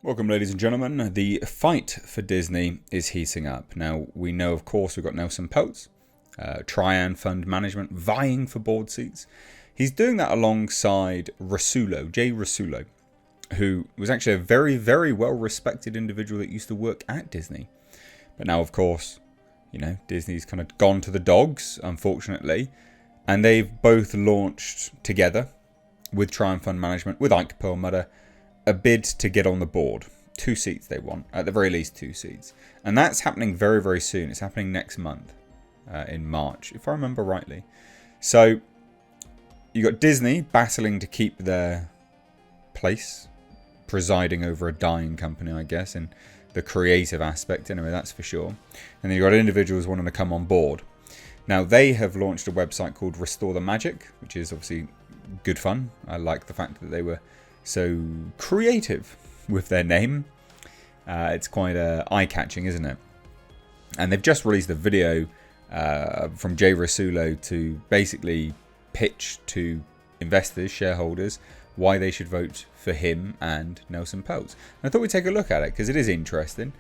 Welcome, ladies and gentlemen. The fight for Disney is heating up. Now, we know, of course, we've got Nelson Peltz, Trian Fund Management, vying for board seats. He's doing that alongside Rasulo, Jay Rasulo, who was actually a very, very well-respected individual that used to work at Disney. But now, of course, you know, Disney's kind of gone to the dogs, unfortunately. And they've both launched together with Trian Fund Management, with Ike Perlmutter, a bid to get on the board. 2 seats they want, at the very least 2 seats. And that's happening very, very soon. It's happening next month, in March, if I remember rightly. So, you got Disney battling to keep their place, presiding over a dying company, I guess, in the creative aspect, anyway, that's for sure. And then you got individuals wanting to come on board. Now, they have launched a website called Restore the Magic, which is obviously good fun. I like the fact that they were so creative with their name. It's quite eye-catching, isn't it? And they've just released a video from Jay Rasulo to basically pitch to investors, shareholders, why they should vote for him and Nelson Peltz. And I thought we'd take a look at it because it is interesting.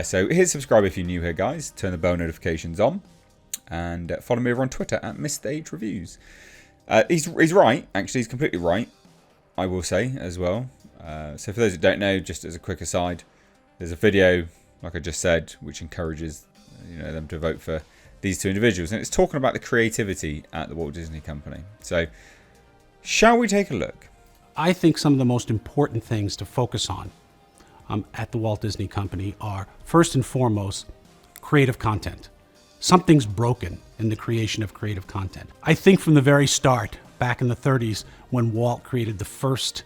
So hit subscribe if you're new here, guys. Turn the bell notifications on. And follow me over on Twitter at Mr. Reviews. He's right, actually. He's completely right, I will say, as well. So for those that don't know, just as a quick aside, there's a video, like I just said, which encourages them to vote for these two individuals. And it's talking about the creativity at the Walt Disney Company. So shall we take a look? I think some of the most important things to focus on at the Walt Disney Company are, first and foremost, creative content. Something's broken in the creation of creative content. I think from the very start, back in the 30s, when Walt created the first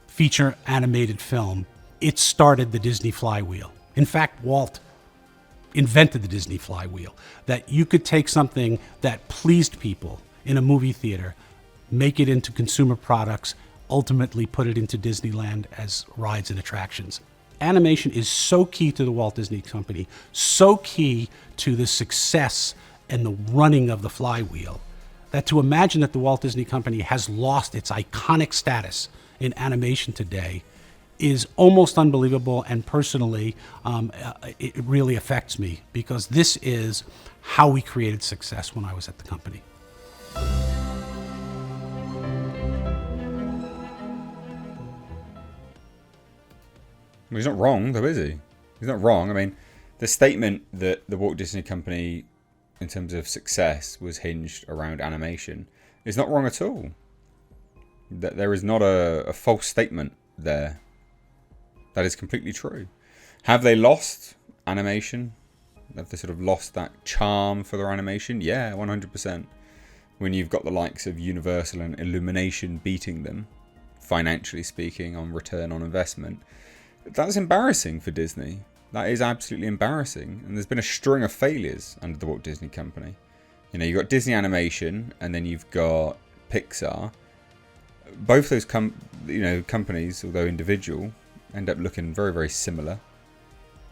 feature animated film, it started the Disney flywheel. In fact, Walt invented the Disney flywheel, that you could take something that pleased people in a movie theater, make it into consumer products, ultimately put it into Disneyland as rides and attractions. Animation is so key to the Walt Disney Company, so key to the success and the running of the flywheel, that to imagine that the Walt Disney Company has lost its iconic status in animation today is almost unbelievable. And personally, it really affects me, because this is how we created success when I was at the company. Well, he's not wrong, though, is he? He's not wrong. I mean, the statement that the Walt Disney Company, in terms of success, was hinged around animation is not wrong at all. That there is not a false statement there. That is completely true. Have they lost animation? Have they sort of lost that charm for their animation? Yeah, 100%. When you've got the likes of Universal and Illumination beating them, financially speaking, on return on investment, that's embarrassing for Disney. That is absolutely embarrassing. And there's been a string of failures under the Walt Disney Company. You've got Disney Animation, and then you've got Pixar. Both those companies, although individual, end up looking very, very similar.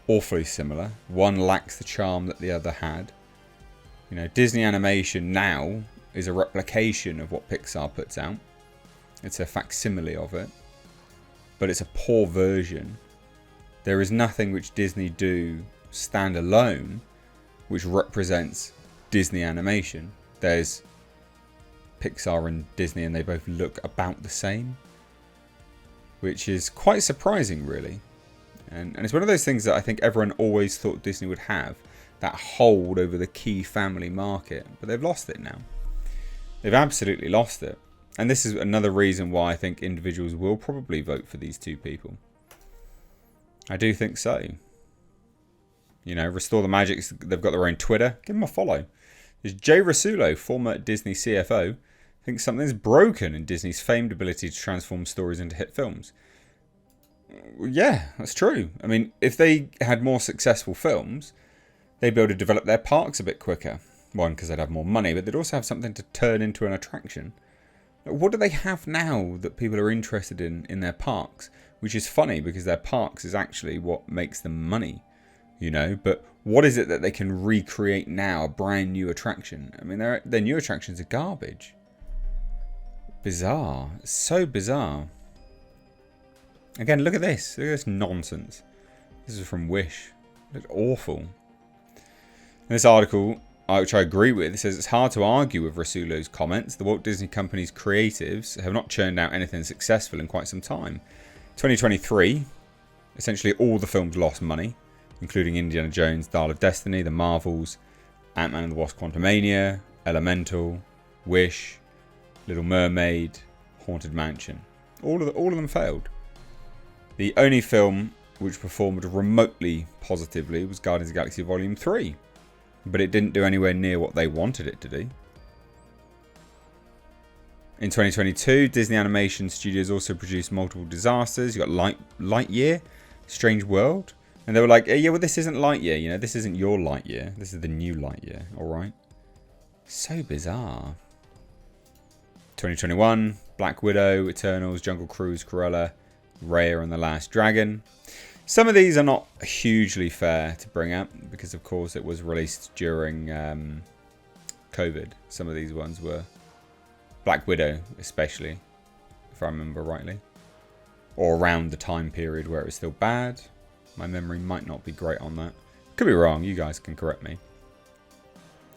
Awfully similar. One lacks the charm that the other had. Disney Animation now is a replication of what Pixar puts out. It's a facsimile of it. But it's a poor version. There is nothing which Disney do stand alone which represents Disney animation. There's Pixar and Disney, and they both look about the same, which is quite surprising, really. And it's one of those things that I think everyone always thought Disney would have, that hold over the key family market, but they've lost it now. They've absolutely lost it. And this is another reason why I think individuals will probably vote for these two people. I do think so. Restore the Magic, they've got their own Twitter. Give them a follow. There's Jay Rasulo, former Disney CFO, thinks something's broken in Disney's famed ability to transform stories into hit films. Yeah, that's true. I mean, if they had more successful films, they'd be able to develop their parks a bit quicker. One, because they'd have more money, but they'd also have something to turn into an attraction. What do they have now that people are interested in their parks? Which is funny, because their parks is actually what makes them money, But what is it that they can recreate now, a brand new attraction? I mean, their new attractions are garbage. Bizarre. So bizarre. Again, look at this. Look at this nonsense. This is from Wish. It looked awful. In this article, which I agree with, it says it's hard to argue with Rasulo's comments. The Walt Disney Company's creatives have not churned out anything successful in quite some time. 2023, essentially all the films lost money, including Indiana Jones, Dial of Destiny, The Marvels, Ant-Man and the Wasp: Quantumania, Elemental, Wish, Little Mermaid, Haunted Mansion. All of them failed. The only film which performed remotely positively was Guardians of the Galaxy Volume 3. But it didn't do anywhere near what they wanted it to do. In 2022, Disney Animation Studios also produced multiple disasters. You got Lightyear, Strange World. And they were like, yeah, well, this isn't Lightyear. You know, this isn't your Lightyear. This is the new Lightyear. All right. So bizarre. 2021, Black Widow, Eternals, Jungle Cruise, Cruella, Raya and the Last Dragon. Some of these are not hugely fair to bring up because, of course, it was released during COVID. Some of these ones were Black Widow, especially, if I remember rightly, or around the time period where it was still bad. My memory might not be great on that. Could be wrong. You guys can correct me.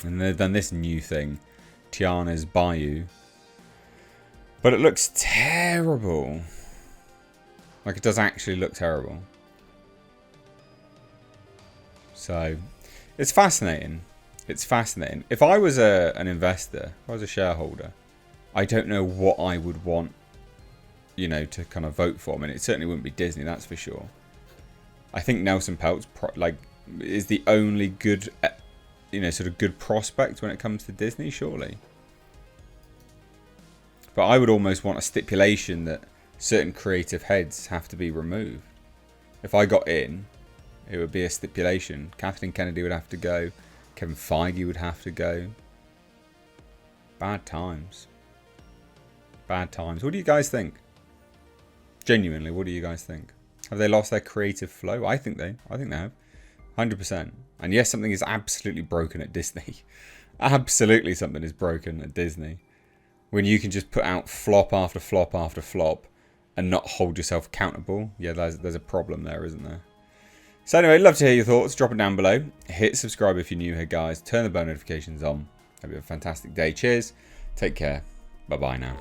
And they've done this new thing, Tiana's Bayou, but it looks terrible. Like, it does actually look terrible. So, it's fascinating. It's fascinating. If I was an investor, if I was a shareholder, I don't know what I would want, you know, to kind of vote for. I mean, it certainly wouldn't be Disney, that's for sure. I think Nelson Peltz, is the only good, you know, sort of good prospect when it comes to Disney, surely. But I would almost want a stipulation that certain creative heads have to be removed. If I got in, it would be a stipulation. Kathleen Kennedy would have to go. Kevin Feige would have to go. Bad times. Bad times. What do you guys think? Genuinely, what do you guys think? Have they lost their creative flow? I think they have. 100%. And yes, something is absolutely broken at Disney. Absolutely something is broken at Disney. When you can just put out flop after flop after flop and not hold yourself accountable. Yeah, there's a problem there, isn't there? So anyway, love to hear your thoughts. Drop it down below. Hit subscribe if you're new here, guys. Turn the bell notifications on. Hope you have a fantastic day. Cheers. Take care. Bye-bye now.